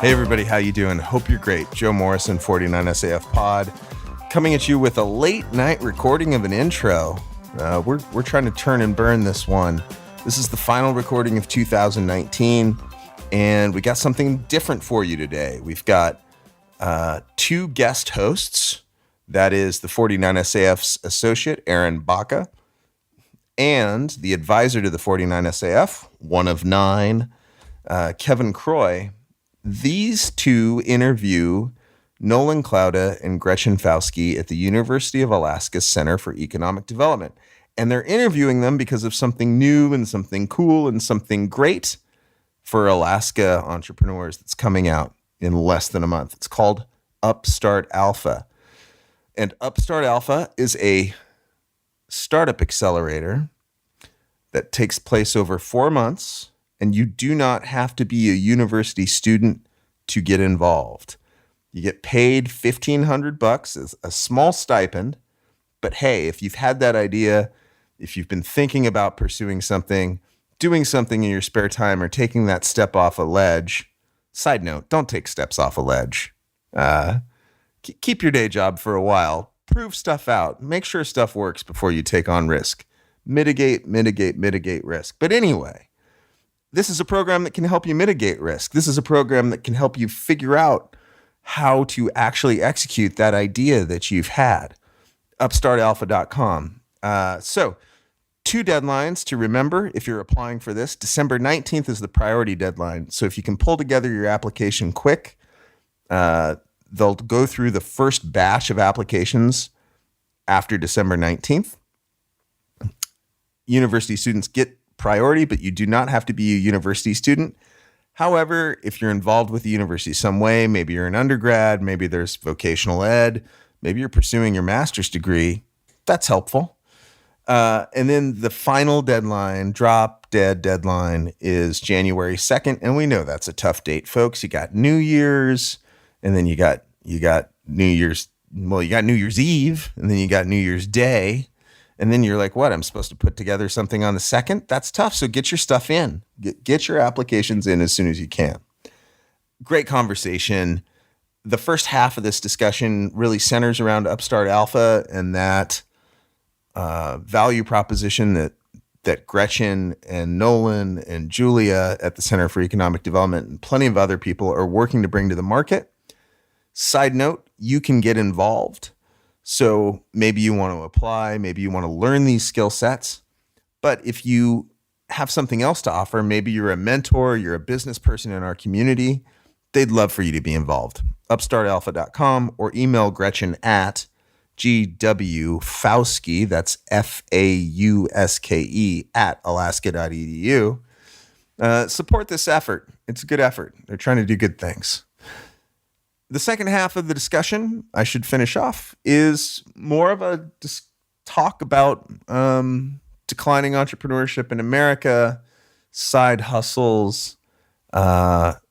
Hey everybody, how you doing? Hope you're great. Joe Morrison, 49SAF Pod, coming at you with a late night recording of an intro. We're trying to turn and burn this one. This is the final recording of 2019, and we got something different for you today. We've got two guest hosts. That is the 49SAF's associate, Aaron Baca, and the advisor to the 49SAF, one of nine, Kevin Croy. These two interview Nolan Klauda and Gretchen Fauske at the University of Alaska Center for Economic Development. And they're interviewing them because of something new and something cool and something great for Alaska entrepreneurs that's coming out in less than a month. It's called Upstart Alpha. And Upstart Alpha is a startup accelerator that takes place over 4 months. And you do not have to be a university student to get involved. You get paid $1,500 as a small stipend. But hey, if you've had that idea, if you've been thinking about pursuing something, doing something in your spare time, or taking that step off a ledge, side note, don't take steps off a ledge. Keep your day job for a while. Prove stuff out. Make sure stuff works before you take on risk. Mitigate risk. But anyway, this is a program that can help you mitigate risk. This is a program that can help you figure out how to actually execute that idea that you've had. Upstartalpha.com. So 2 deadlines to remember if you're applying for this. December 19th is the priority deadline. So if you can pull together your application quick, they'll go through the first batch of applications after December 19th. University students get priority, but you do not have to be a university student. However, if you're involved with the university some way, maybe you're an undergrad, maybe there's vocational ed, maybe you're pursuing your master's degree, that's helpful. And then the final deadline, drop dead deadline, is January 2nd. And we know that's a tough date, folks. You got New Year's, and then you got New Year's, you got New Year's Eve, and then you got New Year's Day. And then you're like, what? I'm supposed to put together something on the 2nd? That's tough. So get your stuff in. Get your applications in as soon as you can. Great conversation. The first half of this discussion really centers around Upstart Alpha and that value proposition that Gretchen and Nolan and Julia at the Center for Economic Development and plenty of other people are working to bring to the market. Side note, you can get involved. So maybe you want to apply, maybe you want to learn these skill sets, but if you have something else to offer, maybe you're a mentor, you're a business person in our community, they'd love for you to be involved. Upstartalpha.com or email Gretchen at gwfauske, that's FAUSKE at alaska.edu. Support this effort. It's a good effort. They're trying to do good things. The second half of the discussion, I should finish off, is more of a talk about declining entrepreneurship in America, side hustles, those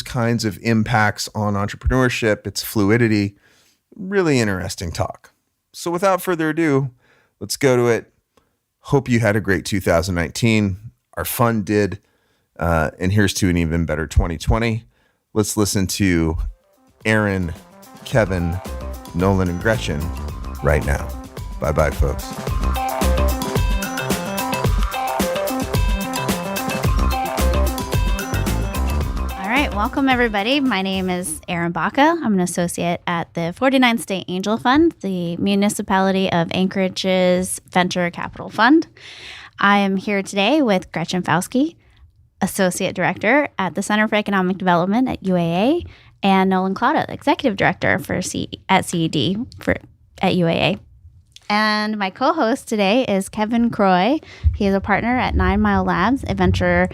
kinds of impacts on entrepreneurship, its fluidity. Really interesting talk. So without further ado, let's go to it. Hope you had a great 2019. Our fund did. And here's to an even better 2020. Let's listen to Aaron, Kevin, Nolan, and Gretchen right now. Bye-bye, folks. All right. Welcome, everybody. My name is Aaron Baca. I'm an associate at the 49 State Angel Fund, the Municipality of Anchorage's venture capital fund. I am here today with Gretchen Fauske, Associate Director at the Center for Economic Development at UAA, and Nolan Klauda, Executive Director at CED at UAA. And my co-host today is Kevin Croy. He is a partner at 9 Mile Labs, a venture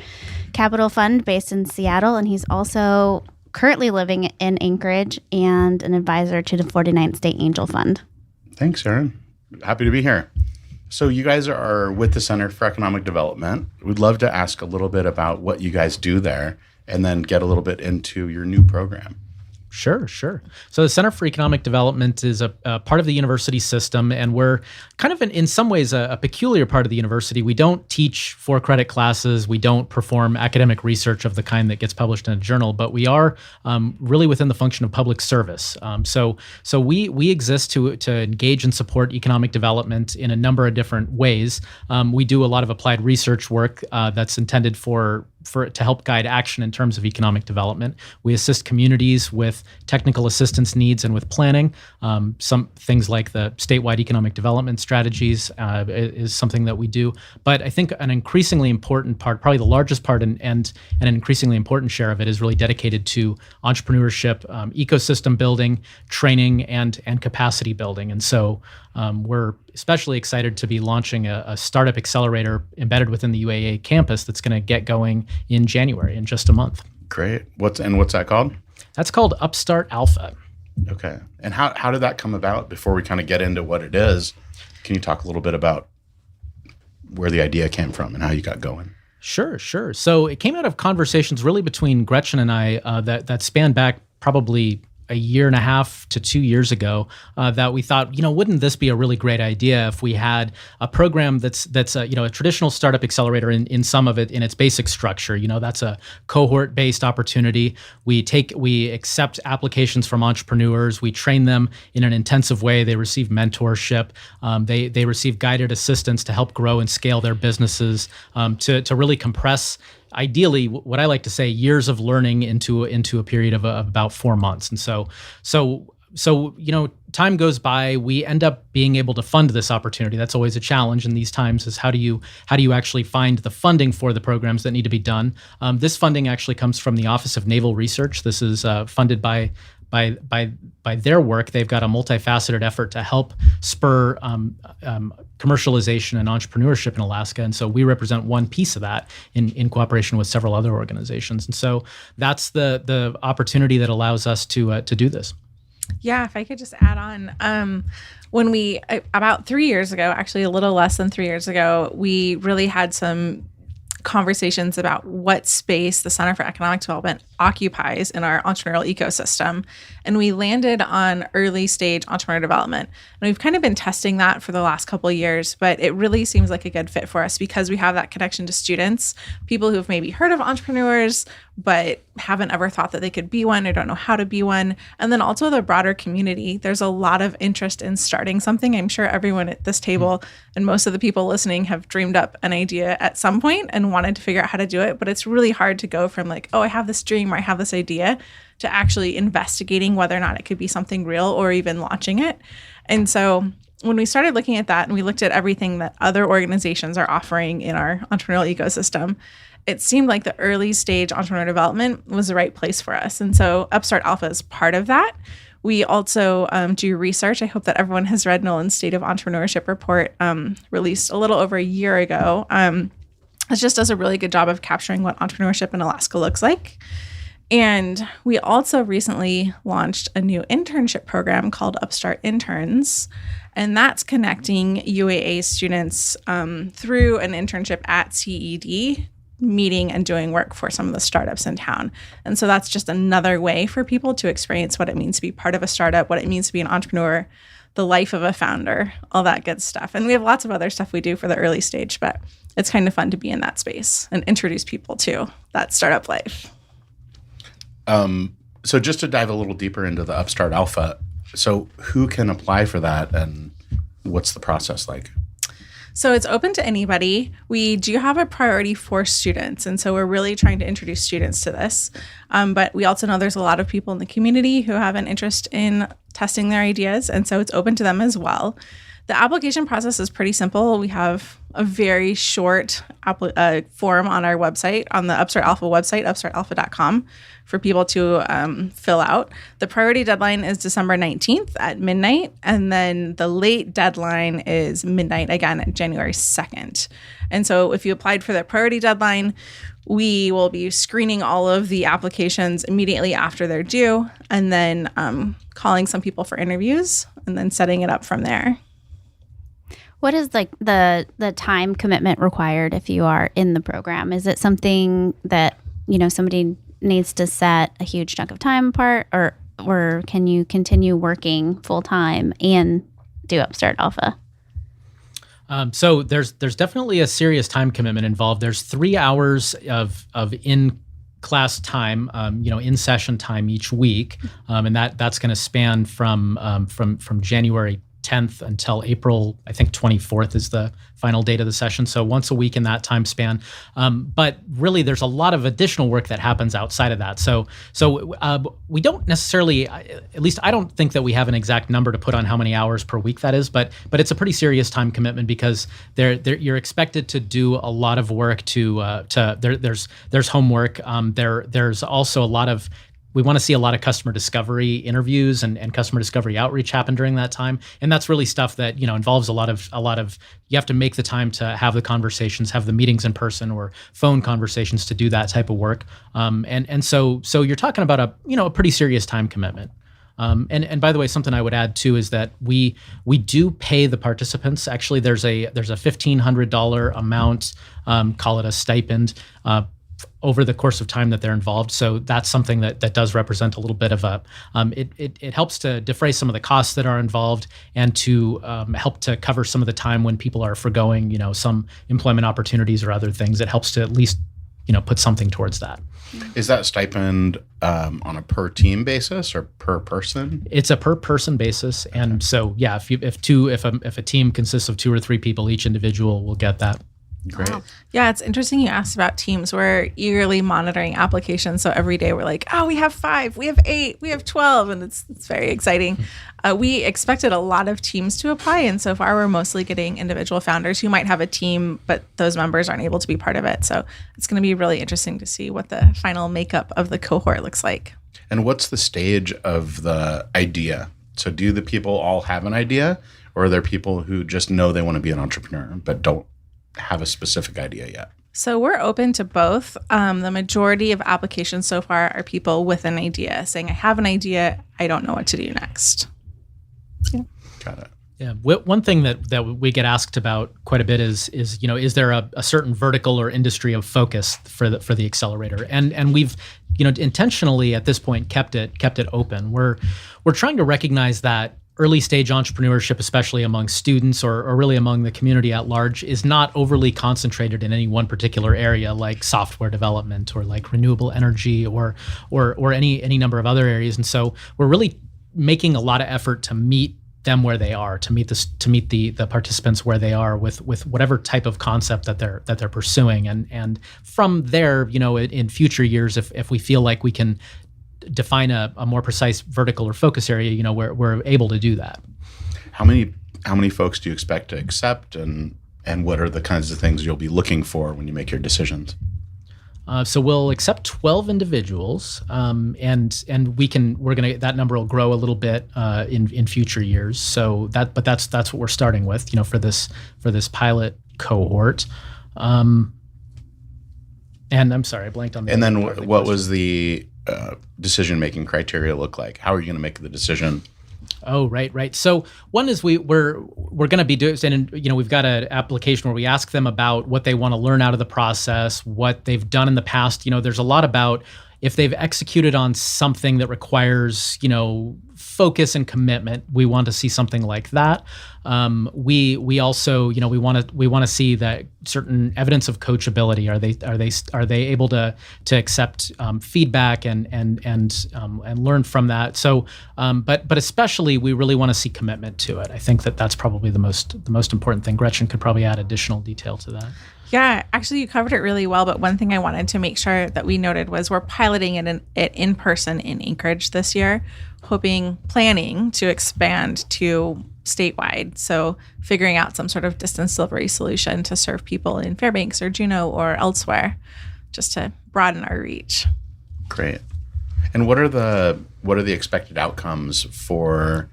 capital fund based in Seattle, and he's also currently living in Anchorage and an advisor to the 49th State Angel Fund. Thanks, Aaron. Happy to be here. So you guys are with the Center for Economic Development. We'd love to ask a little bit about what you guys do there and then get a little bit into your new program. Sure. So the Center for Economic Development is a part of the university system, and we're kind of in some ways a peculiar part of the university. We don't teach for-credit classes. We don't perform academic research of the kind that gets published in a journal, but we are really within the function of public service. So we exist to engage and support economic development in a number of different ways. We do a lot of applied research work that's intended to help guide action in terms of economic development. We assist communities with technical assistance needs and with planning. Some things like the statewide economic development strategies is something that we do. But I think an increasingly important part, probably the largest part and an increasingly important share of it, is really dedicated to entrepreneurship, ecosystem building, training, and capacity building. And so we're especially excited to be launching a startup accelerator embedded within the UAA campus that's going to get going in January, in just a month. Great. What's that called? That's called Upstart Alpha. Okay. And how did that come about? Before we kind of get into what it is, can you talk a little bit about where the idea came from and how you got going? Sure. So it came out of conversations really between Gretchen and I that span back probably a year and a half to 2 years ago, that we thought, wouldn't this be a really great idea if we had a program that's a traditional startup accelerator in some of it, in its basic structure. That's a cohort-based opportunity. We accept applications from entrepreneurs. We train them in an intensive way. They receive mentorship. They receive guided assistance to help grow and scale their businesses, to really compress, ideally, what I like to say, years of learning into a period of about 4 months. And so time goes by. We end up being able to fund this opportunity. That's always a challenge in these times, is how do you actually find the funding for the programs that need to be done? This funding actually comes from the Office of Naval Research. This is funded by their work. They've got a multifaceted effort to help spur commercialization and entrepreneurship in Alaska. And so we represent one piece of that in cooperation with several other organizations. And so that's the opportunity that allows us to do this. Yeah, if I could just add on, when we, about 3 years ago, actually a little less than 3 years ago, we really had some conversations about what space the Center for Economic Development occupies in our entrepreneurial ecosystem. And we landed on early stage entrepreneur development. And we've kind of been testing that for the last couple of years, but it really seems like a good fit for us because we have that connection to students, people who've maybe heard of entrepreneurs, but haven't ever thought that they could be one or don't know how to be one. And then also the broader community. There's a lot of interest in starting something. I'm sure everyone at this table and most of the people listening have dreamed up an idea at some point and wanted to figure out how to do it. But it's really hard to go from like, oh, I have this dream or I have this idea, to actually investigating whether or not it could be something real or even launching it. And so when we started looking at that and we looked at everything that other organizations are offering in our entrepreneurial ecosystem, it seemed like the early stage entrepreneur development was the right place for us. And so Upstart Alpha is part of that. We also do research. I hope that everyone has read Nolan's State of Entrepreneurship report, released a little over a year ago. It just does a really good job of capturing what entrepreneurship in Alaska looks like. And we also recently launched a new internship program called Upstart Interns. And that's connecting UAA students through an internship at CED, meeting and doing work for some of the startups in town. And so that's just another way for people to experience what it means to be part of a startup, what it means to be an entrepreneur, the life of a founder, all that good stuff. And we have lots of other stuff we do for the early stage, but it's kind of fun to be in that space and introduce people to that startup life. So just to dive a little deeper into the Upstart Alpha, so who can apply for that and what's the process like? So it's open to anybody. We do have a priority for students. And so we're really trying to introduce students to this. But we also know there's a lot of people in the community who have an interest in testing their ideas. And so it's open to them as well. The application process is pretty simple. We have a very short form on our website, on the Upstart Alpha website, upstartalpha.com, for people to fill out. The priority deadline is December 19th at midnight, and then the late deadline is midnight again at January 2nd. And so if you applied for the priority deadline, we will be screening all of the applications immediately after they're due, and then calling some people for interviews, and then setting it up from there. What is like the time commitment required if you are in the program? Is it something that, somebody needs to set a huge chunk of time apart, or or can you continue working full time and do Upstart Alpha? So there's definitely a serious time commitment involved. There's 3 hours of in class time, in session time each week, and that's going to span from January 10th until April, I think 24th is the final date of the session. So once a week in that time span. But really, there's a lot of additional work that happens outside of that. So we don't necessarily, at least I don't think that we have an exact number to put on how many hours per week that is. But it's a pretty serious time commitment because you're expected to do a lot of work. There's homework. There's also a lot of. We want to see a lot of customer discovery interviews and customer discovery outreach happen during that time. And that's really stuff that, involves a lot of, you have to make the time to have the conversations, have the meetings in person or phone conversations to do that type of work. And so you're talking about a pretty serious time commitment. And by the way, something I would add too is that we do pay the participants. Actually, there's a $1,500 amount, call it a stipend, over the course of time that they're involved. So that's something that does represent a little bit of a, it helps to defray some of the costs that are involved and to help to cover some of the time when people are forgoing, some employment opportunities or other things. It helps to at least, put something towards that. Is that stipend on a per team basis or per person? It's a per person basis. And so, yeah, if a team consists of 2 or 3 people, each individual will get that. Great. Wow. Yeah, it's interesting you asked about teams. We're eagerly monitoring applications. So every day we're like, oh, we have 5, we have 8, we have 12. And it's very exciting. We expected a lot of teams to apply. And so far, we're mostly getting individual founders who might have a team, but those members aren't able to be part of it. So it's going to be really interesting to see what the final makeup of the cohort looks like. And what's the stage of the idea? So do the people all have an idea, or are there people who just know they want to be an entrepreneur but don't have a specific idea yet? So we're open to both. The majority of applications so far are people with an idea saying, I have an idea, I don't know what to do next. Yeah. Got it. Yeah, one thing that we get asked about quite a bit is is there a certain vertical or industry of focus for the accelerator? And we've intentionally at this point kept it open. We're trying to recognize that early stage entrepreneurship, especially among students or really among the community at large, is not overly concentrated in any one particular area like software development or like renewable energy or any number of other areas. And so we're really making a lot of effort to meet them where they are, to meet the participants where they are with whatever type of concept that they're pursuing. And from there, in future years, if we feel like we can define a more precise vertical or focus area, we're able to do that. How many folks do you expect to accept, and what are the kinds of things you'll be looking for when you make your decisions? So we'll accept 12 individuals, and that number will grow a little bit in future years. So that's what we're starting with, for this pilot cohort. And I'm sorry, I blanked on the. And then what was the decision-making criteria look like? How are you going to make the decision? Oh, right. So one is we're going to be doing, and we've got an application where we ask them about what they want to learn out of the process, what they've done in the past. There's a lot about if they've executed on something that requires, focus and commitment. We want to see something like that. We also, we want to see that certain evidence of coachability. Are they able to accept feedback and learn from that? So, but especially we really want to see commitment to it. I think that's probably the most important thing. Gretchen could probably add additional detail to that. Yeah, actually, you covered it really well. But one thing I wanted to make sure that we noted was we're piloting it in person in Anchorage this year, planning to expand to statewide. So figuring out some sort of distance delivery solution to serve people in Fairbanks or Juneau or elsewhere, just to broaden our reach. Great. And what are the expected outcomes for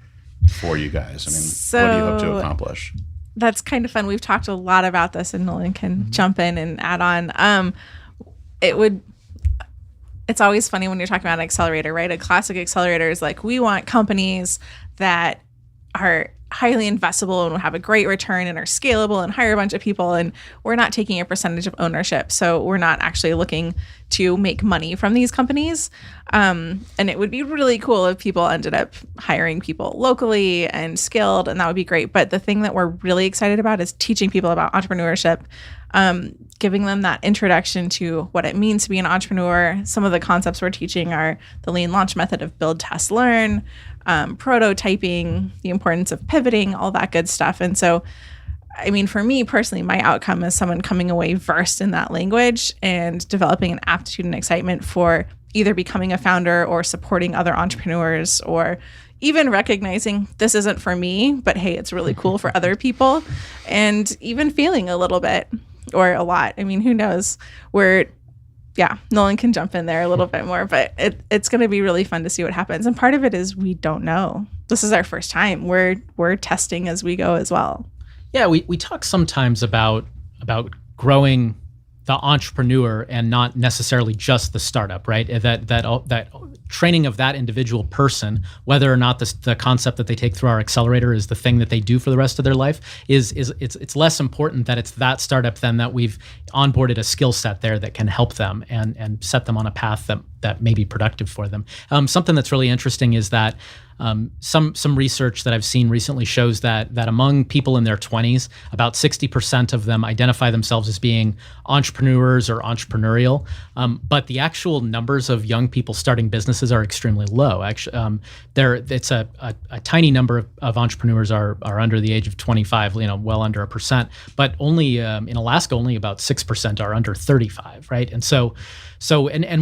you guys? What do you hope to accomplish? That's kind of fun. We've talked a lot about this, and Nolan can jump in and add on. It's always funny when you're talking about an accelerator, right? A classic accelerator is like, we want companies that are highly investable and will have a great return and are scalable and hire a bunch of people. And we're not taking a percentage of ownership. So we're not actually looking to make money from these companies. And it would be really cool if people ended up hiring people locally and skilled, and that would be great. But the thing that we're really excited about is teaching people about entrepreneurship, giving them that introduction to what it means to be an entrepreneur. Some of the concepts we're teaching are the lean launch method of build, test, learn, prototyping, the importance of pivoting, all that good stuff. And so, I mean, for me personally, my outcome is someone coming away versed in that language and developing an aptitude and excitement for either becoming a founder or supporting other entrepreneurs, or even recognizing this isn't for me, but hey, it's really cool for other people, and even failing a little bit or a lot. I mean, who knows? Nolan can jump in there a little bit more, but it's going to be really fun to see what happens. And part of it is we don't know. This is our first time. We're testing as we go as well. Yeah, we talk sometimes about growing the entrepreneur and not necessarily just the startup, right? That training of that individual person, whether or not the concept that they take through our accelerator is the thing that they do for the rest of their life, it's less important that it's that startup than that we've onboarded a skill set there that can help them and set them on a path that may be productive for them. Something that's really interesting is that some research that I've seen recently shows that among people in their 20s, about 60% of them identify themselves as being entrepreneurs or entrepreneurial, but the actual numbers of young people starting businesses are extremely low. Actually, it's a tiny number of entrepreneurs are under the age of 25, well under 1%, but only in Alaska, only about 6% are under 35, right? And so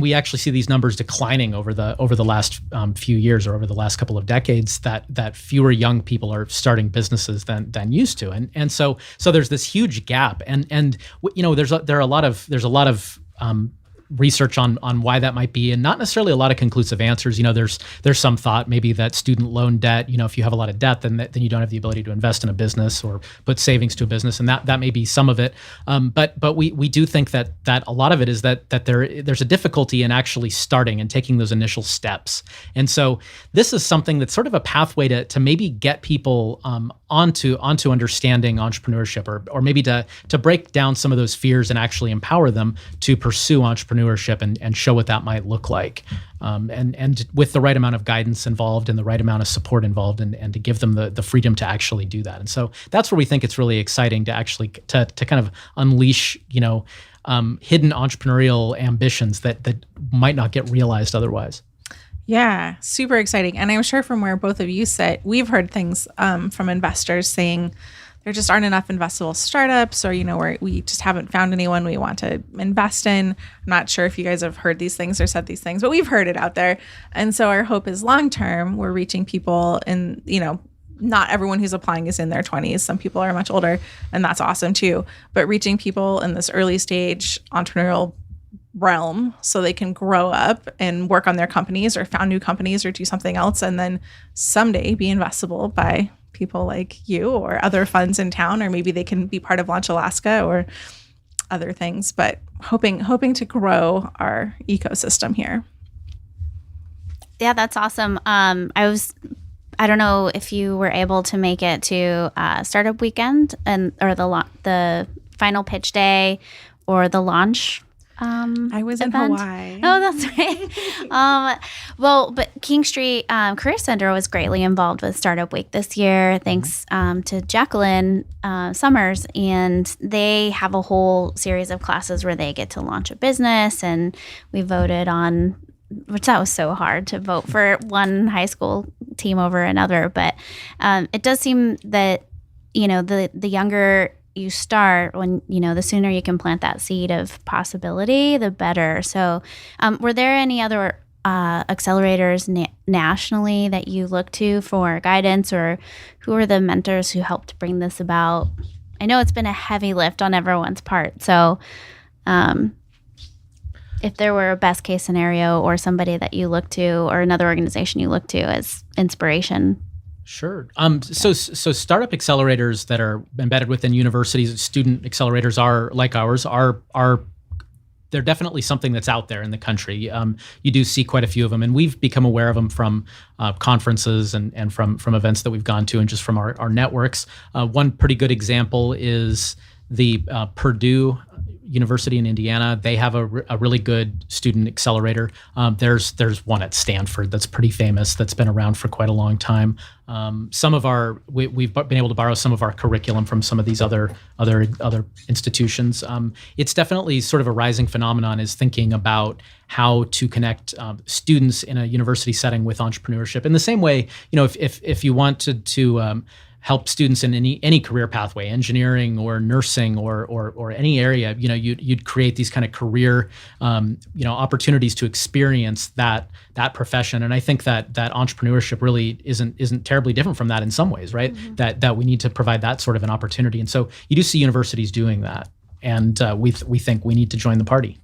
we actually see these numbers declining over the last few years, or over the last couple of decades, that fewer young people are starting businesses than used to, and so there's this huge gap, and there's a lot of research on why that might be, and not necessarily a lot of conclusive answers. There's some thought maybe that student loan debt, if you have a lot of debt, then you don't have the ability to invest in a business or put savings to a business, and that may be some of it. But we do think that a lot of it is that there's a difficulty in actually starting and taking those initial steps. And so this is something that's sort of a pathway to maybe get people onto understanding entrepreneurship, or maybe to break down some of those fears and actually empower them to pursue entrepreneurship and show what that might look like, and with the right amount of guidance involved and the right amount of support involved, and to give them the freedom to actually do that. And so that's where we think it's really exciting to actually to kind of unleash hidden entrepreneurial ambitions that might not get realized otherwise. Yeah, super exciting. And I'm sure from where both of you sit, we've heard things from investors saying there just aren't enough investable startups, or, we just haven't found anyone we want to invest in. I'm not sure if you guys have heard these things or said these things, but we've heard it out there. And so our hope is long-term, we're reaching people in, not everyone who's applying is in their 20s. Some people are much older, and that's awesome too. But reaching people in this early stage entrepreneurial realm so they can grow up and work on their companies or found new companies or do something else, and then someday be investable by people like you or other funds in town, or maybe they can be part of Launch Alaska or other things, but hoping to grow our ecosystem here. Yeah, that's awesome. I don't know if you were able to make it to Startup Weekend or the final pitch day or the launch. I was event. in Hawaii. Oh, that's right. But King Street Career Center was greatly involved with Startup Week this year, thanks to Jacqueline Summers. And they have a whole series of classes where they get to launch a business. And we voted on, which that was so hard to vote for one high school team over another. But it does seem that, the younger you start, when the sooner you can plant that seed of possibility, the better. So were there any other accelerators nationally that you look to for guidance, or who are the mentors who helped bring this about? I know it's been a heavy lift on everyone's part, so if there were a best case scenario or somebody that you look to, or another organization you look to as inspiration. Sure. So startup accelerators that are embedded within universities, student accelerators are like ours, they're definitely something that's out there in the country. You do see quite a few of them, and we've become aware of them from conferences and from events that we've gone to, and just from our networks. One pretty good example is the Purdue University in Indiana. They have a really good student accelerator. There's one at Stanford that's pretty famous, that's been around for quite a long time. We've been able to borrow some of our curriculum from some of these other institutions. It's definitely sort of a rising phenomenon, is thinking about how to connect students in a university setting with entrepreneurship. In the same way, if you wanted to help students in any career pathway, engineering or nursing or any area, you'd create these kind of career, opportunities to experience that profession. And I think that entrepreneurship really isn't terribly different from that in some ways, right? Mm-hmm. That we need to provide that sort of an opportunity. And so you do see universities doing that, and we think we need to join the party.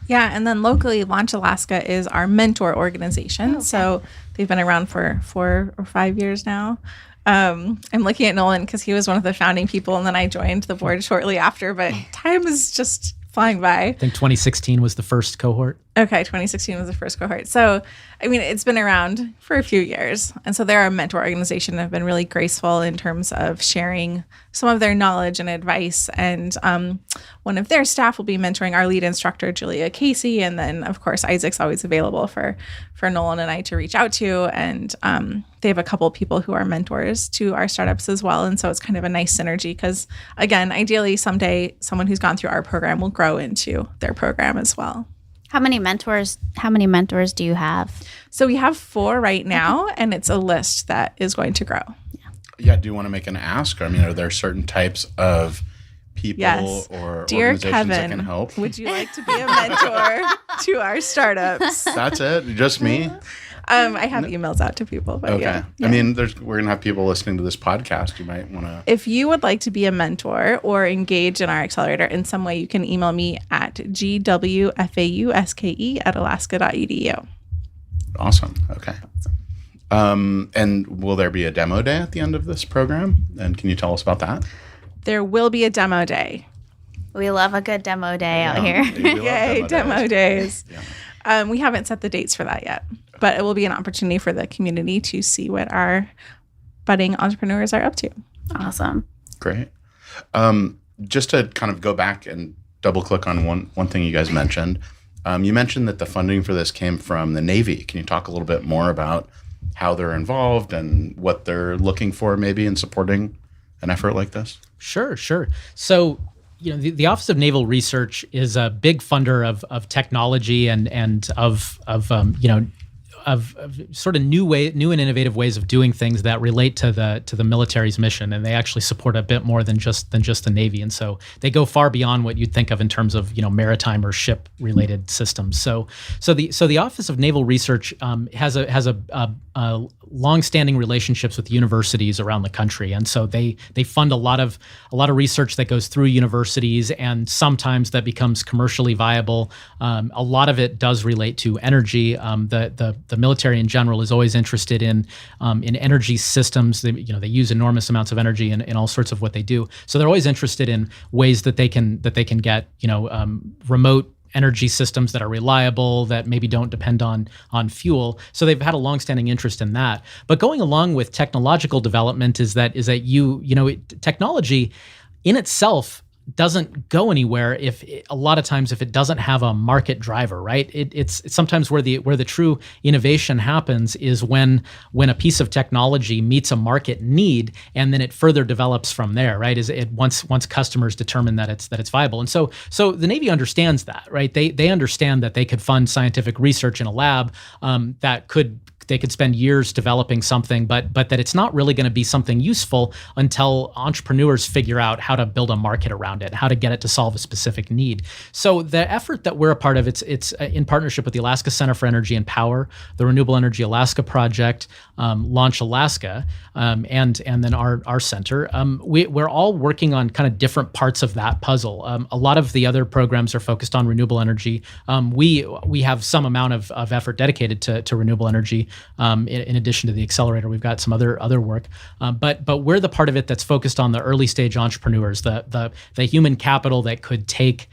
Yeah, and then locally, Launch Alaska is our mentor organization. Okay. So they've been around for 4 or 5 years now. I'm looking at Nolan because he was one of the founding people, and then I joined the board shortly after, but time is just flying by. I think 2016 was the first cohort. Okay, 2016 was the first cohort. So, it's been around for a few years. And so they're a mentor organization that have been really graceful in terms of sharing some of their knowledge and advice. And one of their staff will be mentoring our lead instructor, Julia Casey. And then, of course, Isaac's always available for Nolan and I to reach out to. And they have a couple of people who are mentors to our startups as well. And so it's kind of a nice synergy because, again, ideally someday someone who's gone through our program will grow into their program as well. How many mentors do you have? So we have 4 right now, and it's a list that is going to grow. Yeah. Do you want to make an ask? Are there certain types of people or Dear organizations Kevin, that can help? Would you like to be a mentor to our startups? That's it? Just me? I have emails out to people. But okay. Yeah. We're going to have people listening to this podcast. You might want to... If you would like to be a mentor or engage in our accelerator in some way, you can email me at gwfauske@alaska.edu. Awesome. Okay. And will there be a demo day at the end of this program? And can you tell us about that? There will be a demo day. We love a good demo day out here. Yay, demo days. Yeah. We haven't set the dates for that yet, but it will be an opportunity for the community to see what our budding entrepreneurs are up to. Awesome. Great. Just to kind of go back and double click on one thing you guys mentioned. You mentioned that the funding for this came from the Navy. Can you talk a little bit more about how they're involved and what they're looking for maybe in supporting an effort like this? Sure. So, the Office of Naval Research is a big funder of technology and of sort of new and innovative ways of doing things that relate to the military's mission, and they actually support a bit more than just the Navy, and so they go far beyond what you'd think of in terms of maritime or ship related systems. So the Office of Naval Research has a long-standing relationships with universities around the country, and so they fund a lot of research that goes through universities, and sometimes that becomes commercially viable. A lot of it does relate to energy. The military in general is always interested in energy systems. They use enormous amounts of energy in all sorts of what they do. So they're always interested in ways that they can get remote energy systems that are reliable, that maybe don't depend on fuel. So they've had a longstanding interest in that. But going along with technological development is that technology in itself doesn't go anywhere a lot of times if it doesn't have a market driver, right? It's sometimes where the true innovation happens is when a piece of technology meets a market need, and then it further develops from there, right? Once customers determine that it's viable. And so the Navy understands that, right? They understand that they could fund scientific research in a lab they could spend years developing something, but that it's not really going to be something useful until entrepreneurs figure out how to build a market around it, how to get it to solve a specific need. So the effort that we're a part of, it's in partnership with the Alaska Center for Energy and Power, the Renewable Energy Alaska Project, Launch Alaska, and then our center. We're all working on kind of different parts of that puzzle. A lot of the other programs are focused on renewable energy. We have some amount of effort dedicated to renewable energy. in addition to the Accelerator, we've got some other work. But we're the part of it that's focused on the early stage entrepreneurs, the human capital that could take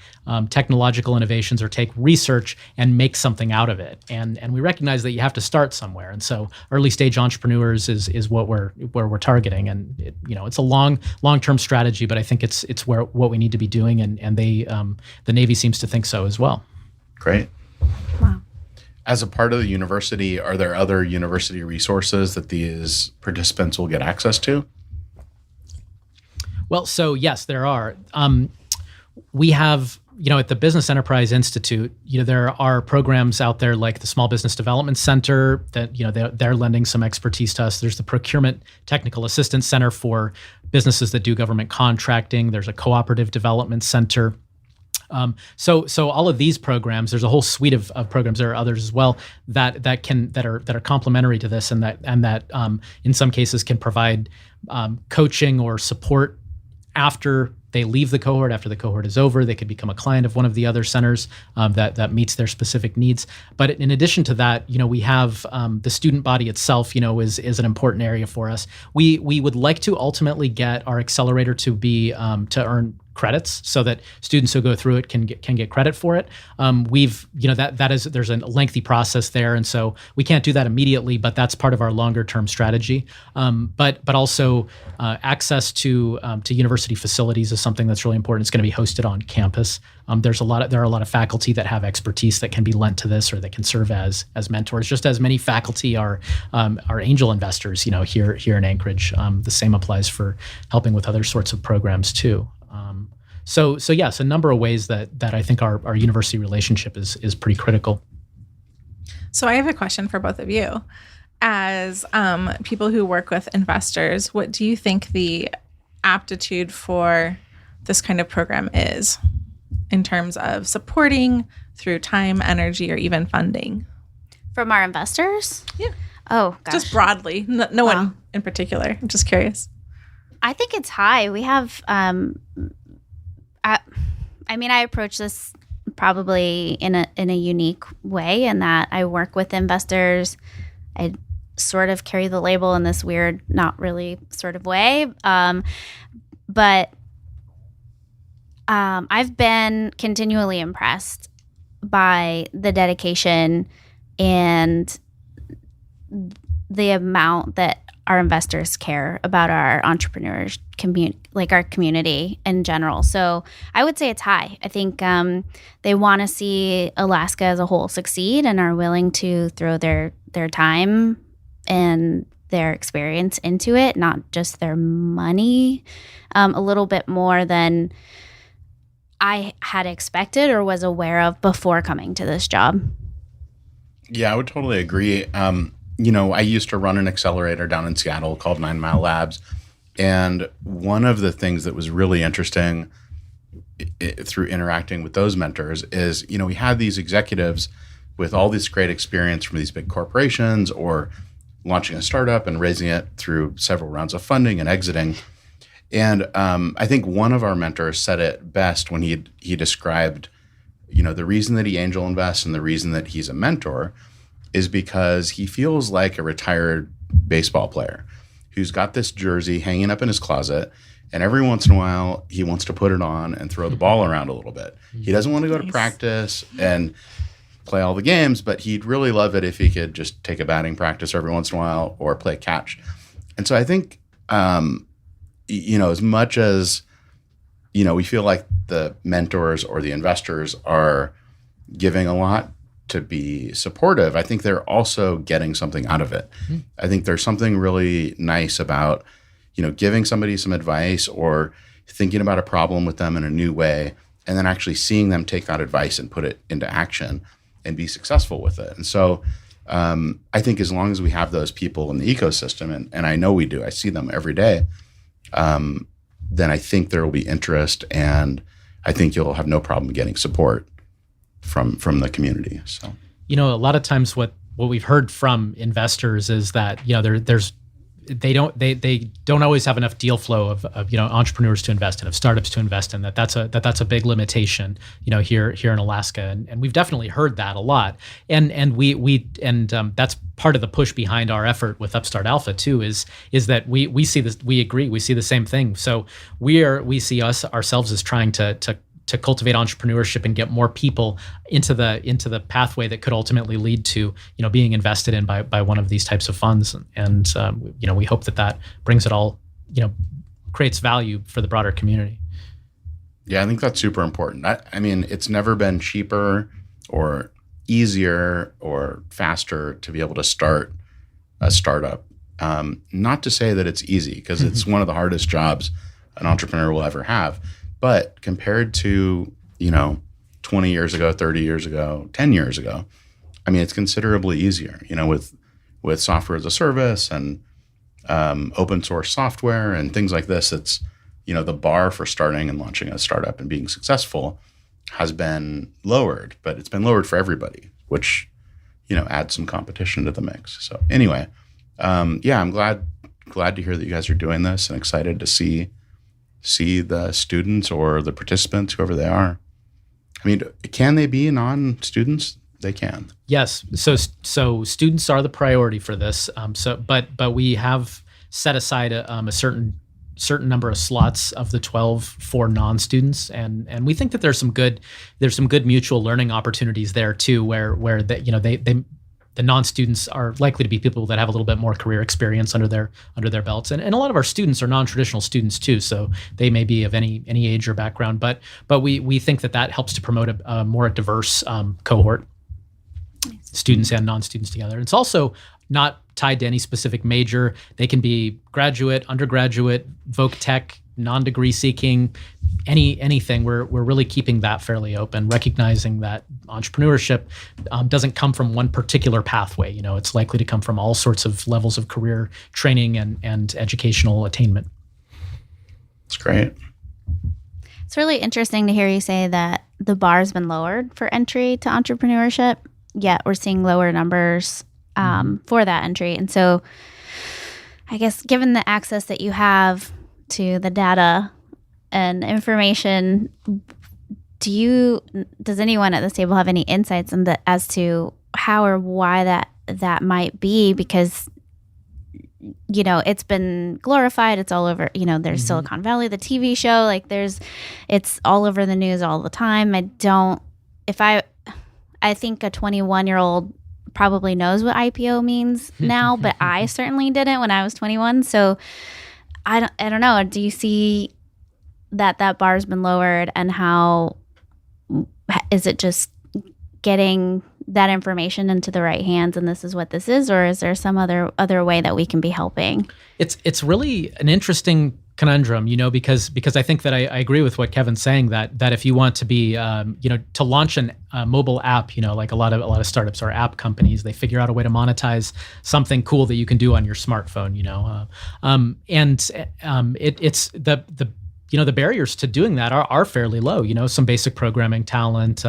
technological innovations or take research and make something out of it. And we recognize that you have to start somewhere. And so early stage entrepreneurs is what we're targeting. And it's a long-term strategy, but I think it's what we need to be doing. And the Navy seems to think so as well. Great. Wow. As a part of the university, are there other university resources that these participants will get access to? Well, so yes, there are. We have, at the Business Enterprise Institute, there are programs out there like the Small Business Development Center that, they're lending some expertise to us. There's the Procurement Technical Assistance Center for businesses that do government contracting. There's a Cooperative Development Center. So all of these programs, there's a whole suite of programs. There are others as well that are complementary to this, and that in some cases can provide coaching or support after they leave the cohort. After the cohort is over, they could become a client of one of the other centers that meets their specific needs. But in addition to that, we have the student body itself. Is an important area for us. We would like to ultimately get our accelerator to be to earn credits so that students who go through it can get credit for it. There's a lengthy process there, and so we can't do that immediately, but that's part of our longer term strategy. But also access to university facilities is something that's really important. It's going to be hosted on campus. There are a lot of faculty that have expertise that can be lent to this or that can serve as mentors. Just as many faculty are angel investors, here in Anchorage. The same applies for helping with other sorts of programs too. So yes, a number of ways that I think our university relationship is pretty critical. So I have a question for both of you. As people who work with investors, what do you think the aptitude for this kind of program is in terms of supporting through time, energy, or even funding? From our investors? Yeah. Oh, gosh. Just broadly. No one in particular. I'm just curious. I think it's high. We have, I approach this probably in a unique way in that I work with investors. I sort of carry the label in this weird, not really sort of way. But I've been continually impressed by the dedication and the amount that our investors care about our entrepreneurs, our community in general. So I would say it's high. I think they want to see Alaska as a whole succeed and are willing to throw their time and their experience into it, not just their money, a little bit more than I had expected or was aware of before coming to this job. Yeah, I would totally agree. I used to run an accelerator down in Seattle called 9 Mile Labs. And one of the things that was really interesting through interacting with those mentors is, we had these executives with all this great experience from these big corporations or launching a startup and raising it through several rounds of funding and exiting. And I think one of our mentors said it best when he described, the reason that he angel invests and the reason that he's a mentor is because he feels like a retired baseball player who's got this jersey hanging up in his closet, and every once in a while he wants to put it on and throw the ball around a little bit. He doesn't want to go to practice and play all the games, but he'd really love it if he could just take a batting practice every once in a while or play catch. And so I think, as much as, we feel like the mentors or the investors are giving a lot to be supportive, I think they're also getting something out of it. Mm-hmm. I think there's something really nice about, giving somebody some advice or thinking about a problem with them in a new way, and then actually seeing them take that advice and put it into action and be successful with it. And so I think as long as we have those people in the ecosystem, and I know we do, I see them every day, then I think there will be interest, and I think you'll have no problem getting support from the community. So, a lot of times what we've heard from investors is that, there's they don't always have enough deal flow of entrepreneurs to invest in, of startups to invest in. That's a big limitation, here in Alaska, and we've definitely heard that a lot. And that's part of the push behind our effort with Upstart Alpha too. Is that we see this, we agree, we see the same thing. So we see ourselves as trying to cultivate entrepreneurship and get more people into the pathway that could ultimately lead to being invested in by one of these types of funds. And we hope that brings it all, creates value for the broader community. Yeah, I think that's super important. I mean, it's never been cheaper or easier or faster to be able to start a startup. Not to say that it's easy, because it's one of the hardest jobs an entrepreneur will ever have. But compared to, 20 years ago, 30 years ago, 10 years ago, I mean, it's considerably easier, with software as a service and open source software and things like this. It's, the bar for starting and launching a startup and being successful has been lowered, but it's been lowered for everybody, which, adds some competition to the mix. So anyway, I'm glad to hear that you guys are doing this, and excited to see the students or the participants, whoever they are. I mean, can they be non-students? They can. Yes. So students are the priority for this. But we have set aside a certain number of slots of the 12 for non-students, and we think that there's some good mutual learning opportunities there too, where the non-students are likely to be people that have a little bit more career experience under their belts, and a lot of our students are non-traditional students too, so they may be of any age or background, but we think that helps to promote a more diverse cohort, students and non-students together. It's also not tied to any specific major. They can be graduate, undergraduate, voc tech, non-degree seeking, anything. We're really keeping that fairly open, recognizing that entrepreneurship doesn't come from one particular pathway. It's likely to come from all sorts of levels of career training and educational attainment. That's great. It's really interesting to hear you say that the bar has been lowered for entry to entrepreneurship, yet we're seeing lower numbers for that entry. And so I guess given the access that you to the data and information, does anyone at this table have any insights as to how or why that might be? Because it's been glorified, it's all over, there's Silicon Valley, the TV show, it's all over the news all the time. I think a 21-year-old probably knows what IPO means now, but I certainly didn't when I was 21. So I don't know. Do you see that bar's been lowered, and how is it just getting that information into the right hands, and this is what this is, or is there some other way that we can be helping? It's really an interesting conundrum, because I think that I agree with what Kevin's saying, that if you want to be, to launch a mobile app, like a lot of startups are app companies, they figure out a way to monetize something cool that you can do on your smartphone, it's the barriers to doing that are fairly low. Some basic programming talent,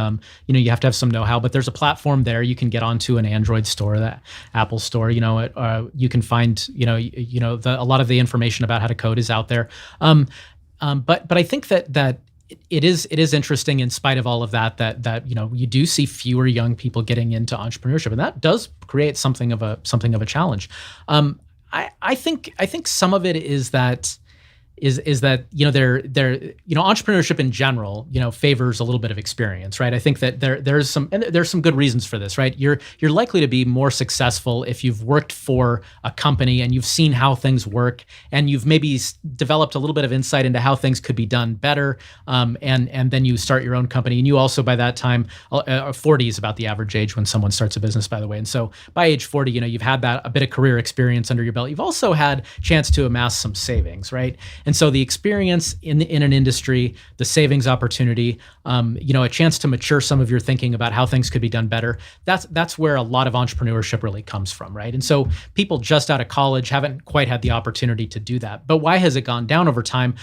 you have to have some know-how, but there's a platform there. You can get onto an Android store, the Apple store, you can find, a lot of the information about how to code is out there. But I think that it is interesting, in spite of all of that you do see fewer young people getting into entrepreneurship, and that does create something of a challenge. I think some of it is that entrepreneurship in general, favors a little bit of experience, right? I think that there's some good reasons for this, right? You're likely to be more successful if you've worked for a company and you've seen how things work, and you've maybe developed a little bit of insight into how things could be done better, and then you start your own company. And you also, by that time, 40 is about the average age when someone starts a business, by the way. And so by age 40, you've had a bit of career experience under your belt. You've also had a chance to amass some savings, right? And so the experience in an industry, the savings opportunity, a chance to mature some of your thinking about how things could be done better, that's where a lot of entrepreneurship really comes from, right? And so people just out of college haven't quite had the opportunity to do that. But why has it gone down over time?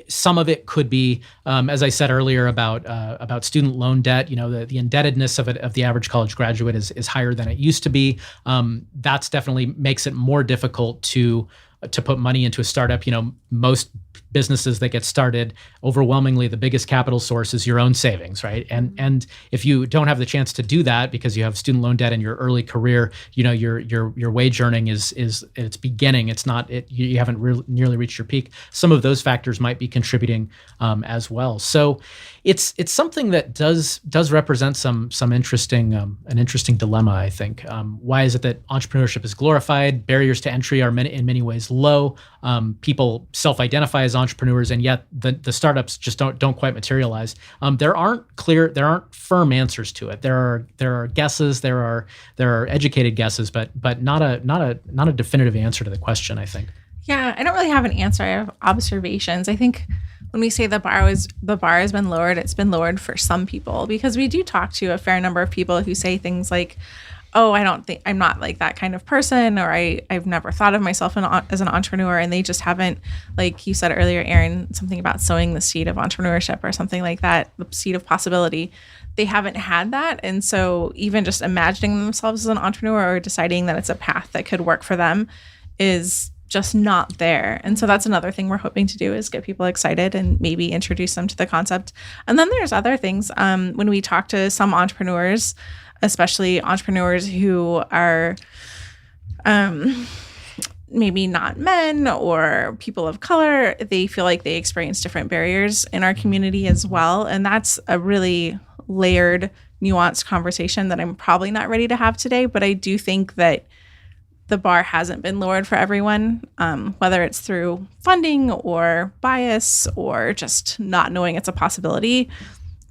Some of it could be, as I said earlier, about student loan debt. The indebtedness of the average college graduate is higher than it used to be. That's definitely makes it more difficult to put money into a startup. Most businesses that get started, overwhelmingly the biggest capital source is your own savings, right? And if you don't have the chance to do that because you have student loan debt in your early career, your wage earning is its beginning. It's not you haven't nearly reached your peak. Some of those factors might be contributing as well. So it's something that does represent some interesting an interesting dilemma, I think. Why is it that entrepreneurship is glorified? Barriers to entry are in many ways low. People self-identify as entrepreneurs, and yet the startups just don't quite materialize. There aren't firm answers to it. There are guesses. There are educated guesses, but not a definitive answer to the question, I think. Yeah, I don't really have an answer. I have observations. I think when we say the bar has been lowered, it's been lowered for some people, because we do talk to a fair number of people who say things like, oh, I'm not like that kind of person, or I've never thought of myself as an entrepreneur, and they just haven't, like you said earlier, Aaron, something about sowing the seed of entrepreneurship or something like that, the seed of possibility. They haven't had that. And so even just imagining themselves as an entrepreneur or deciding that it's a path that could work for them is just not there. And so that's another thing we're hoping to do, is get people excited and maybe introduce them to the concept. And then there's other things. When we talk to some entrepreneurs, especially entrepreneurs who are maybe not men or people of color, they feel like they experience different barriers in our community as well. And that's a really layered, nuanced conversation that I'm probably not ready to have today. But I do think that the bar hasn't been lowered for everyone, whether it's through funding or bias or just not knowing it's a possibility.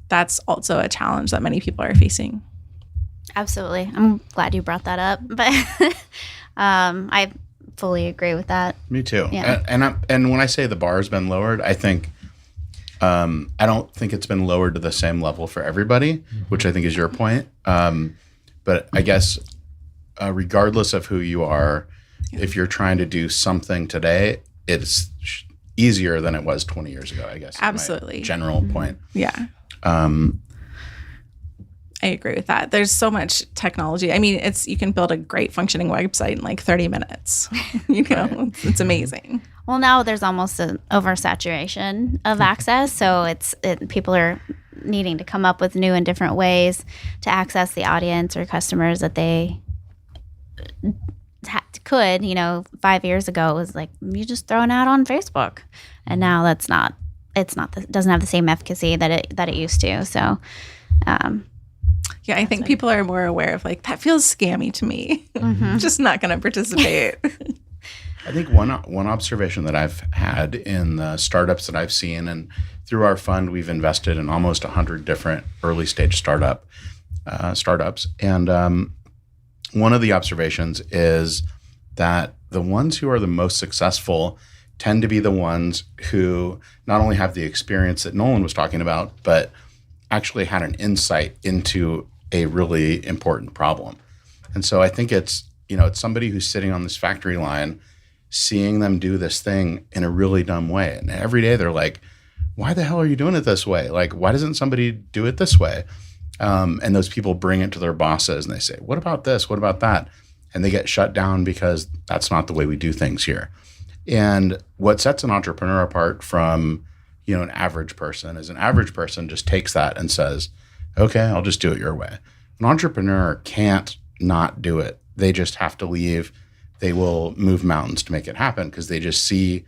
That's also a challenge that many people are facing. Absolutely. I'm glad you brought that up, but I fully agree with that. Me too. Yeah. And when I say the bar has been lowered, I think I don't think it's been lowered to the same level for everybody, which I think is your point. But I guess regardless of who you are, if you're trying to do something today, it's easier than it was 20 years ago, I guess. Absolutely. General point. Yeah. I agree with that. There's so much technology. I mean, you can build a great functioning website in like 30 minutes. It's amazing. Well, now there's almost an oversaturation of access, so people are needing to come up with new and different ways to access the audience or customers that they could. 5 years ago it was like you just throw an ad on Facebook, and now it doesn't have the same efficacy that it used to. So. Yeah, I think people are more aware of like, that feels scammy to me. Just not going to participate. I think one observation that I've had in the startups that I've seen, and through our fund, we've invested in almost 100 different early stage startups. And one of the observations is that the ones who are the most successful tend to be the ones who not only have the experience that Nolan was talking about, but actually had an insight into a really important problem. And so I think it's somebody who's sitting on this factory line, seeing them do this thing in a really dumb way. And every day they're like, why the hell are you doing it this way? Like, why doesn't somebody do it this way? And those people bring it to their bosses and they say, what about this? What about that? And they get shut down because that's not the way we do things here. And what sets an entrepreneur apart from an average person is an average person just takes that and says, okay, I'll just do it your way. An entrepreneur can't not do it. They just have to leave. They will move mountains to make it happen because they just see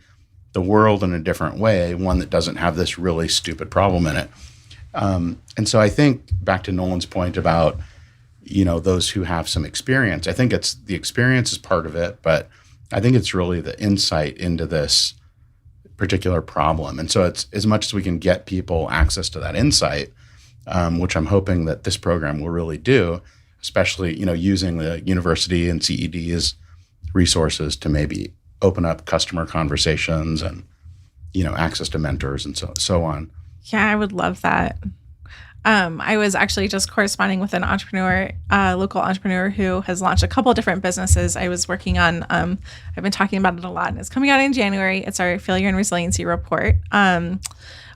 the world in a different way, one that doesn't have this really stupid problem in it. And so I think back to Nolan's point about, those who have some experience, I think it's the experience is part of it, but I think it's really the insight into this particular problem. And so it's as much as we can get people access to that insight, which I'm hoping that this program will really do, especially, using the university and CED's resources to maybe open up customer conversations and access to mentors and so on. Yeah, I would love that. I was actually just corresponding with an entrepreneur, local entrepreneur who has launched a couple of different businesses. I was working on, I've been talking about it a lot, and it's coming out in January. It's our Failure and Resiliency Report,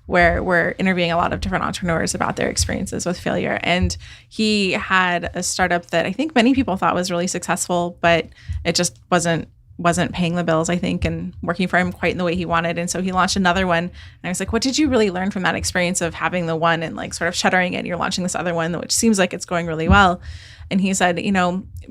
where we're interviewing a lot of different entrepreneurs about their experiences with failure. And he had a startup that I think many people thought was really successful, but it just wasn't paying the bills, I think, and working for him quite in the way he wanted. And so he launched another one. And I was like, what did you really learn from that experience of having the one and like sort of shuttering it, and you're launching this other one, which seems like it's going really well? And he said,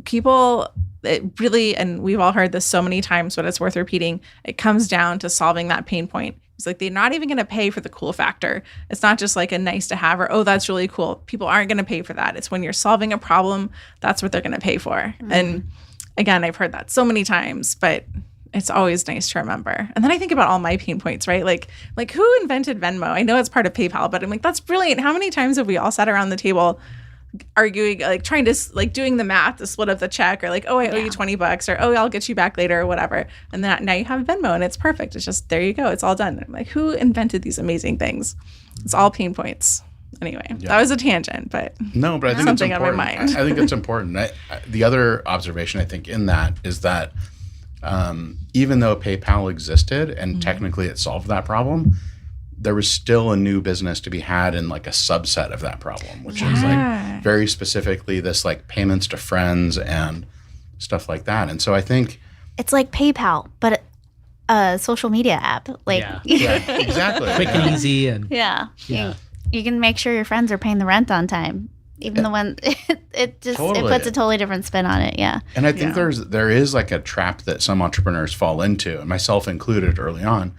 people, it really, and we've all heard this so many times, but it's worth repeating, it comes down to solving that pain point. It's like, they're not even going to pay for the cool factor. It's not just like a nice to have or, oh, that's really cool. People aren't going to pay for that. It's when you're solving a problem, that's what they're going to pay for. Mm-hmm. And again, I've heard that so many times, but it's always nice to remember. And then I think about all my pain points, right? Like who invented Venmo? I know it's part of PayPal, but I'm like, that's brilliant. How many times have we all sat around the table arguing, like trying to like doing the math, the split of the check, or like, oh, I owe you $20, or oh, I'll get you back later, or whatever. And then now you have Venmo and it's perfect. It's just, there you go. It's all done. And I'm like, who invented these amazing things? It's all pain points. Anyway, that was a tangent, but no, but I think something it's on my important. mind. I think it's important. The other observation I think in that is that even though PayPal existed and technically it solved that problem, there was still a new business to be had in like a subset of that problem, which is like very specifically this like payments to friends and stuff like that. And so I think it's like PayPal, but a social media app. Like, yeah, exactly. Quick and easy. And yeah. You can make sure your friends are paying the rent on time, even the one it puts a totally different spin on it. Yeah. And I think there is like a trap that some entrepreneurs fall into, and myself included early on,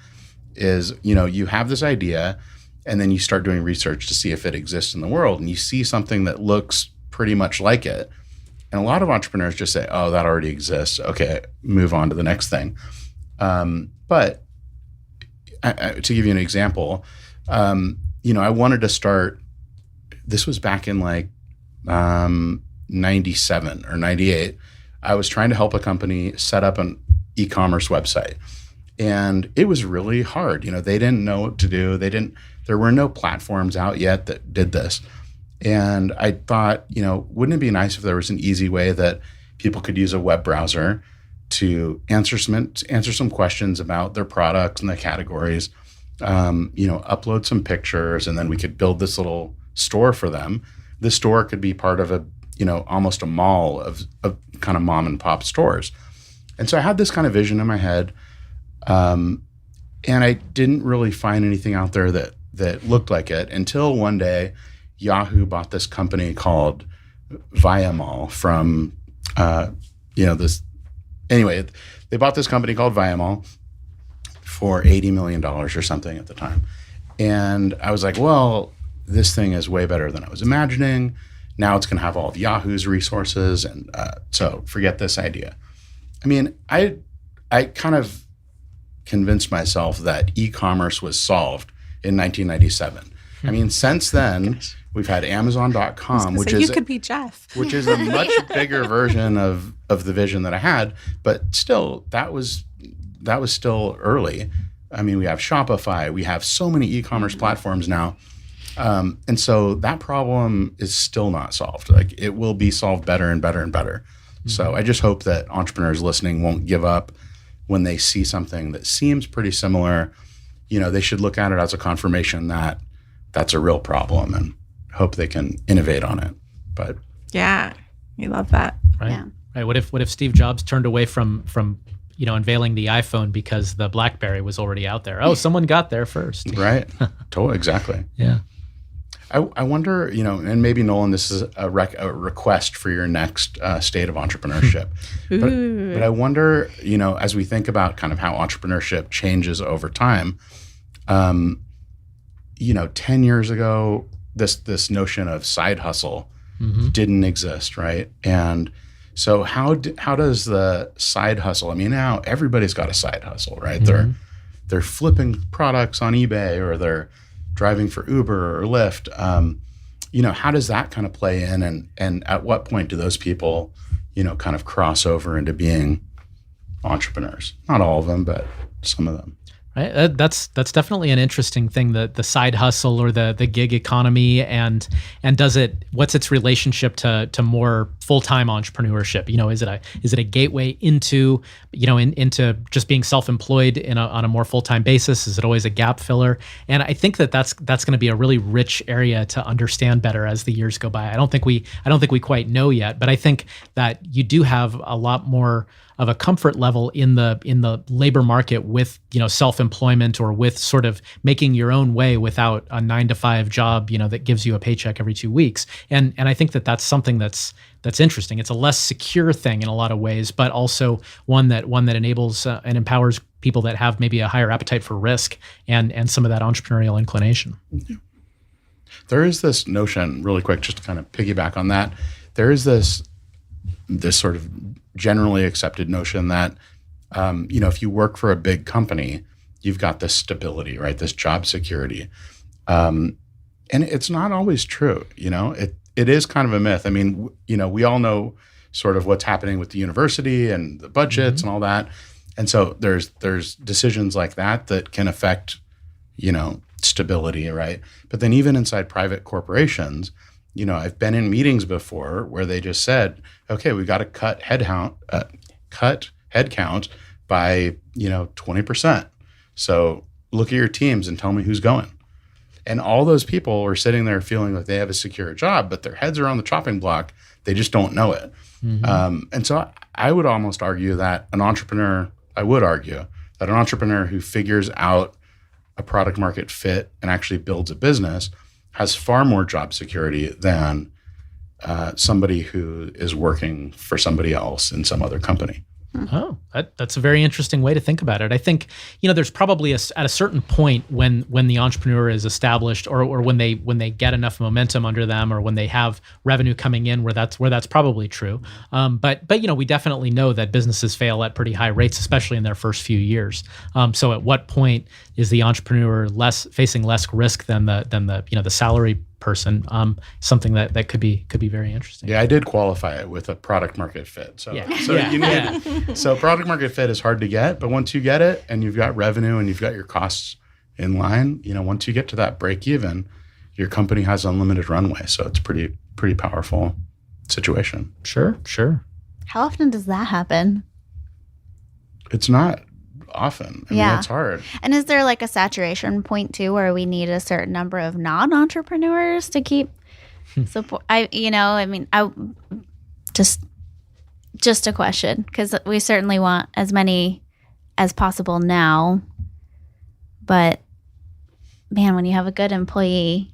is, you have this idea and then you start doing research to see if it exists in the world, and you see something that looks pretty much like it. And a lot of entrepreneurs just say, oh, that already exists. Okay, move on to the next thing. But to give you an example, I wanted to start, this was back in like 97 or 98. I was trying to help a company set up an e-commerce website. And it was really hard. They didn't know what to do. There were no platforms out yet that did this. And I thought, wouldn't it be nice if there was an easy way that people could use a web browser to answer some questions about their products and the categories, upload some pictures, and then we could build this little store for them. The store could be part of almost a mall of kind of mom and pop stores. And so I had this kind of vision in my head. And I didn't really find anything out there that looked like it until one day Yahoo bought this company called Viamall from, they bought this company called Viamall for $80 million or something at the time. And I was like, well, this thing is way better than I was imagining. Now it's going to have all of Yahoo's resources. And so forget this idea. I mean, I kind of convinced myself that e-commerce was solved in 1997. I mean, since then, we've had Amazon.com, which is you could be Jeff, which is a much bigger version of the vision that I had. But still, that was still early. I mean, we have Shopify, we have so many e-commerce platforms now, and so that problem is still not solved. Like, it will be solved better and better and better. So I just hope that entrepreneurs listening won't give up when they see something that seems pretty similar. They should look at it as a confirmation that that's a real problem and hope they can innovate on it. But yeah, we love that. Right. Yeah. Right. What if Steve Jobs turned away from unveiling the iPhone because the BlackBerry was already out there? Oh, someone got there first. Right. Totally. Exactly. Yeah. I wonder, and maybe Nolan, this is a request for your next state of entrepreneurship. But I wonder, as we think about kind of how entrepreneurship changes over time, 10 years ago, this notion of side hustle didn't exist, right? And so how does the side hustle? I mean, now everybody's got a side hustle, right? They're flipping products on eBay, or they're driving for Uber or Lyft. How does that kind of play in, and at what point do those people, kind of cross over into being entrepreneurs? Not all of them, but some of them. Right. That's definitely an interesting thing, the side hustle or the gig economy, and what's its relationship to more full-time entrepreneurship? Is it a gateway into, into just being self-employed on a more full-time basis? Is it always a gap filler? And I think that's going to be a really rich area to understand better as the years go by. I don't think we quite know yet, but I think that you do have a lot more of a comfort level in the labor market with self-employment, or with sort of making your own way without a 9-to-5 job that gives you a paycheck every 2 weeks. And I think that's something that's interesting. It's a less secure thing in a lot of ways, but also one that enables and empowers people that have maybe a higher appetite for risk and some of that entrepreneurial inclination. There is this notion, really quick, just to kind of piggyback on that. There is this sort of generally accepted notion that, if you work for a big company, you've got this stability, right? This job security. And it's not always true. It is kind of a myth. I mean, we all know sort of what's happening with the university and the budgets and all that. And so there's decisions like that can affect, stability, right? But then even inside private corporations, I've been in meetings before where they just said, okay, we've got to cut headcount by, 20%. So look at your teams and tell me who's going. And all those people are sitting there feeling like they have a secure job, but their heads are on the chopping block. They just don't know it. And so I would almost argue that an entrepreneur who figures out a product market fit and actually builds a business has far more job security than somebody who is working for somebody else in some other company. Oh, that's a very interesting way to think about it. I think, there's probably at a certain point when the entrepreneur is established, or when they get enough momentum under them, or when they have revenue coming in, where that's probably true. But we definitely know that businesses fail at pretty high rates, especially in their first few years. So at what point is the entrepreneur facing less risk than the salary person? Something that could be very interesting. Yeah, I did qualify it with a product market fit. So product market fit is hard to get, but once you get it and you've got revenue and you've got your costs in line, once you get to that break even, your company has unlimited runway. So it's pretty powerful situation. Sure. How often does that happen? It's not often. I mean, it's hard. And is there like a saturation point too, where we need a certain number of non-entrepreneurs to keep support? Just a question, because we certainly want as many as possible now. But man, when you have a good employee,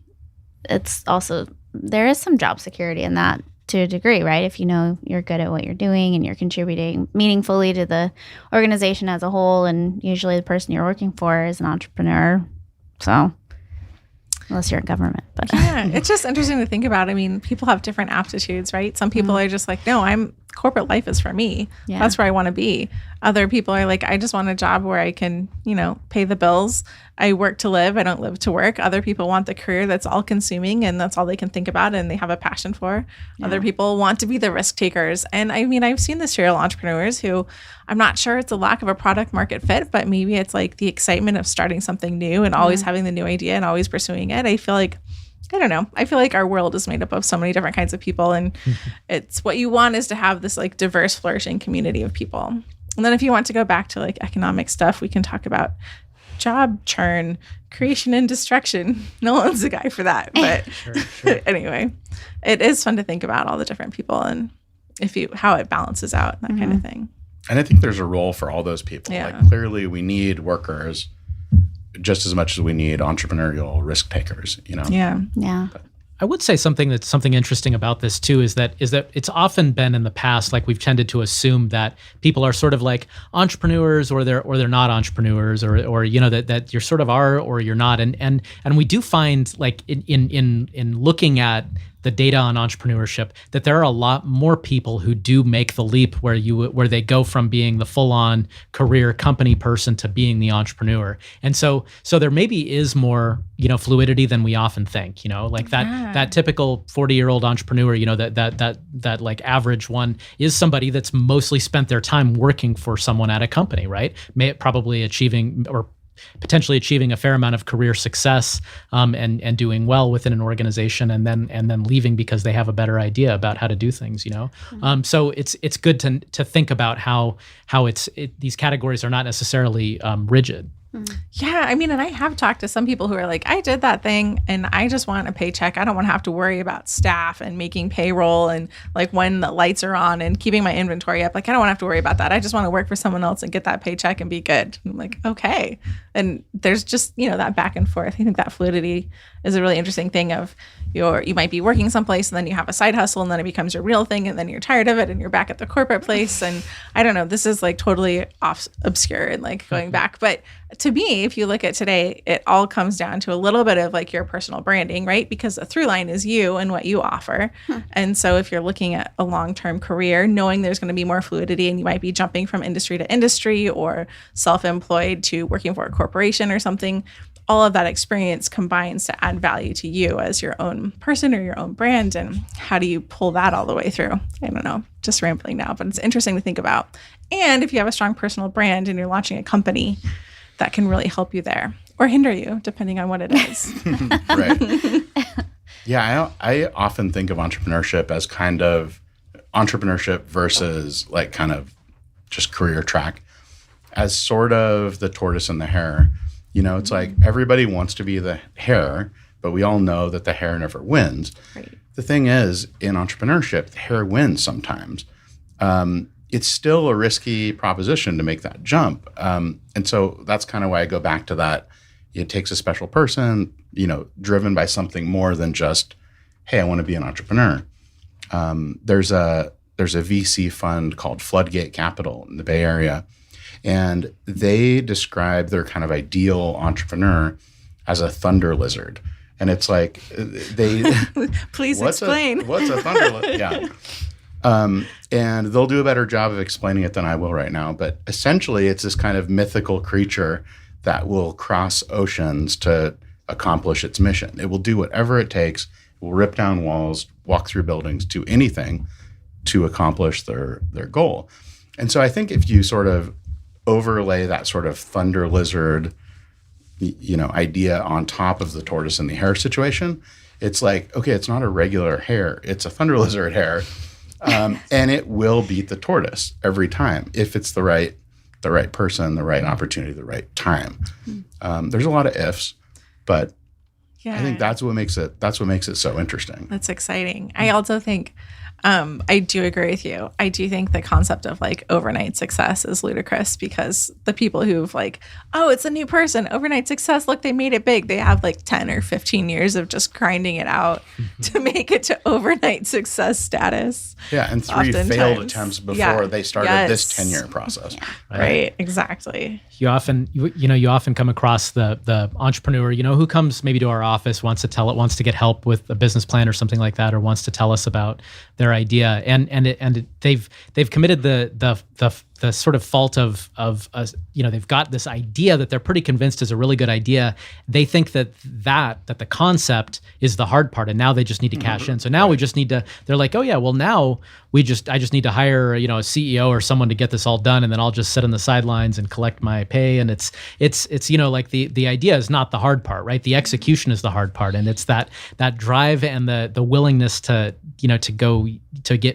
it's also, there is some job security in that to a degree, right? If you're good at what you're doing and you're contributing meaningfully to the organization as a whole, and usually the person you're working for is an entrepreneur. So unless you're in government, but yeah, it's just interesting to think about. I mean, people have different aptitudes, right? Some people are just like, no, corporate life is for me. Yeah. That's where I want to be. Other people are like, I just want a job where I can, pay the bills. I work to live. I don't live to work. Other people want the career that's all consuming and that's all they can think about and they have a passion for. Yeah. Other people want to be the risk takers. And I mean, I've seen the serial entrepreneurs who, I'm not sure it's a lack of a product market fit, but maybe it's like the excitement of starting something new and always having the new idea and always pursuing it. I feel like, I don't know. I feel like our world is made up of so many different kinds of people, and it's what you want is to have this like diverse, flourishing community of people. And then if you want to go back to like economic stuff, we can talk about job churn, creation and destruction. No one's the guy for that, but sure. Anyway, it is fun to think about all the different people and how it balances out, that kind of thing. And I think there's a role for all those people. Yeah. Like clearly we need workers just as much as we need entrepreneurial risk takers, Yeah. But I would say something interesting about this too is that it's often been in the past, like we've tended to assume that people are sort of like entrepreneurs or they're not entrepreneurs, or that you're sort of are or you're not, and we do find like in looking at the data on entrepreneurship that there are a lot more people who do make the leap where they go from being the full-on career company person to being the entrepreneur. And so there maybe is more, fluidity than we often think, like that typical 40-year-old entrepreneur, that like average one is somebody that's mostly spent their time working for someone at a company, right? Probably achieving or potentially achieving a fair amount of career success, and doing well within an organization, and then leaving because they have a better idea about how to do things. So it's good to think about how these categories are not necessarily rigid. Yeah, I mean, and I have talked to some people who are like, I did that thing and I just want a paycheck. I don't want to have to worry about staff and making payroll and like when the lights are on and keeping my inventory up. Like, I don't want to have to worry about that. I just want to work for someone else and get that paycheck and be good. I'm like, okay. And there's just, that back and forth. I think that fluidity is a really interesting thing of you might be working someplace and then you have a side hustle and then it becomes your real thing and then you're tired of it and you're back at the corporate place. And I don't know, this is like totally obscure and like going back. But to me, if you look at today, it all comes down to a little bit of like your personal branding, right? Because the through line is you and what you offer. And so if you're looking at a long-term career, knowing there's going to be more fluidity and you might be jumping from industry to industry or self-employed to working for a corporation or something, all of that experience combines to add value to you as your own person or your own brand. And how do you pull that all the way through? I don't know, just rambling now, but it's interesting to think about. And if you have a strong personal brand and you're launching a company, that can really help you there or hinder you, depending on what it is. Right. Yeah, I often think of entrepreneurship as kind of entrepreneurship versus like kind of just career track as sort of the tortoise and the hare. It's like everybody wants to be the hare, but we all know that the hare never wins. Right. The thing is, in entrepreneurship, the hare wins sometimes. It's still a risky proposition to make that jump. And so that's kind of why I go back to that. It takes a special person, driven by something more than just, hey, I want to be an entrepreneur. There's a VC fund called Floodgate Capital in the Bay Area. And they describe their kind of ideal entrepreneur as a thunder lizard. And it's like they Please explain. What's a thunder lizard? Yeah. And they'll do a better job of explaining it than I will right now. But essentially, it's this kind of mythical creature that will cross oceans to accomplish its mission. It will do whatever it takes. It will rip down walls, walk through buildings, do anything to accomplish their goal. And so I think if you sort of overlay that sort of thunder lizard, idea on top of the tortoise and the hare situation, it's like, okay, it's not a regular hare, it's a thunder lizard hare. And it will beat the tortoise every time if it's the right person, the right opportunity, the right time. There's a lot of ifs, but I think that's what makes it so interesting. That's exciting. I also think I do agree with you. I do think the concept of like overnight success is ludicrous because the people who've like, oh, it's a new person, overnight success, look, they made it big. They have like 10 or 15 years of just grinding it out to make it to overnight success status. Yeah, and 3 failed attempts before they started this tenure process. Yeah. Right, exactly. You often come across the entrepreneur, who comes maybe to our office, wants to get help with a business plan or something like that, or wants to tell us about their idea, and they've committed the sort of fault of they've got this idea that they're pretty convinced is a really good idea. They think that the concept is the hard part, and now they just need to cash in. So now we just need to. They're like, oh yeah, well now I just need to hire a CEO or someone to get this all done, and then I'll just sit on the sidelines and collect my pay. And it's like the idea is not the hard part, right? The execution is the hard part, and it's that drive and the willingness to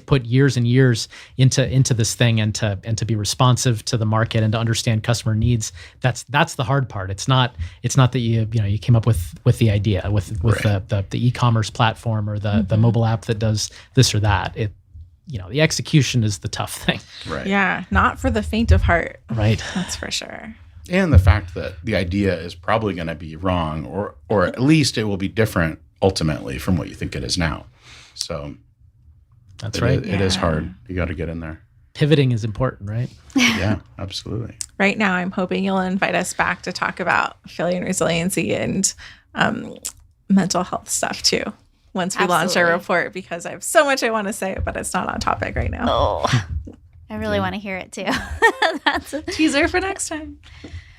put years and years into this thing and to be responsive to the market and to understand customer needs. That's the hard part. It's not that you came up with the idea with the e-commerce platform or the mobile app that does this or that. The execution is the tough thing. Right. Yeah, not for the faint of heart. Right. That's for sure. And the fact that the idea is probably going to be wrong, or at least it will be different ultimately from what you think it is now. So that's right. It is hard. You got to get in there. Pivoting is important, right? Yeah, absolutely. Right now, I'm hoping you'll invite us back to talk about failure and resiliency and mental health stuff too. Once we launch our report, because I have so much I want to say, but it's not on topic right now. Oh, I really want to hear it too. That's a teaser for next time.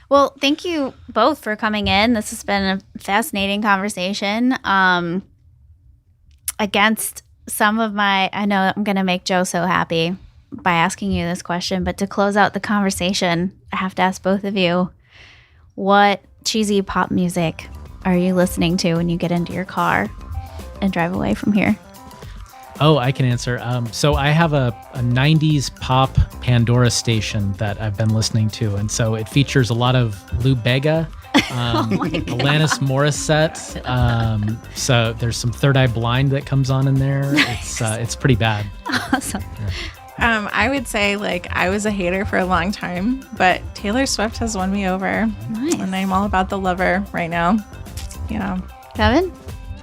Well, thank you both for coming in. This has been a fascinating conversation. Against some of I know I'm going to make Joe so happy by asking you this question, but to close out the conversation, I have to ask both of you, what cheesy pop music are you listening to when you get into your car and drive away from here? Oh, I can answer. So I have a 90s pop Pandora station that I've been listening to. And so it features a lot of Lou Bega, Alanis Morissette. So there's some Third Eye Blind that comes on in there. It's pretty bad. Awesome. I would say like I was a hater for a long time, but Taylor Swift has won me over. Nice. And I'm all about the Lover right now. Yeah. Kevin?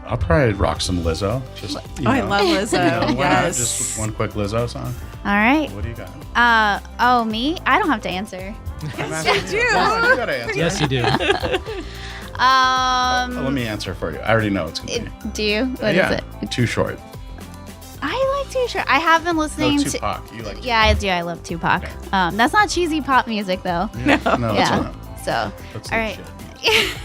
I'll probably rock some Lizzo. Just, I love Lizzo. why not? Yes. Just one quick Lizzo song. All right. What do you got? Me? I don't have to answer. Yes, you do. Come on, you gotta answer. Yes, you do. Let me answer for you. I already know it's gonna be. Do you? What is it? Too Short. I like Too Short. I have been listening to. Tupac. You like? Yeah, I do. I love Tupac. Okay. That's not cheesy pop music though. No, that's Yeah. not. So, That's all like right. shit.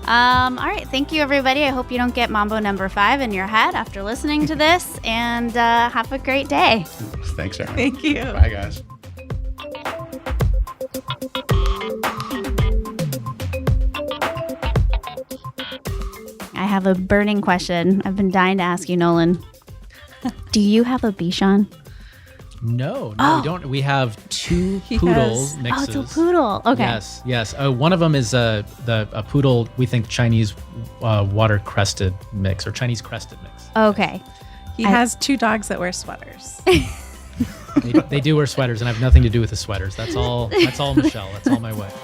All right. Thank you, everybody. I hope you don't get Mambo number 5 in your head after listening to this, and have a great day. Thanks, Aaron. Thank you. Bye, guys. I have a burning question. I've been dying to ask you, Nolan. Do you have a Bichon? No, Oh. we don't. We have 2 He poodle has- mixes. Oh, it's a poodle. Okay. Yes. One of them is a poodle. We think Chinese water crested mix or Chinese crested mix. Okay. He has 2 dogs that wear sweaters. They do wear sweaters, and I have nothing to do with the sweaters. That's all. That's all Michelle. That's all my wife.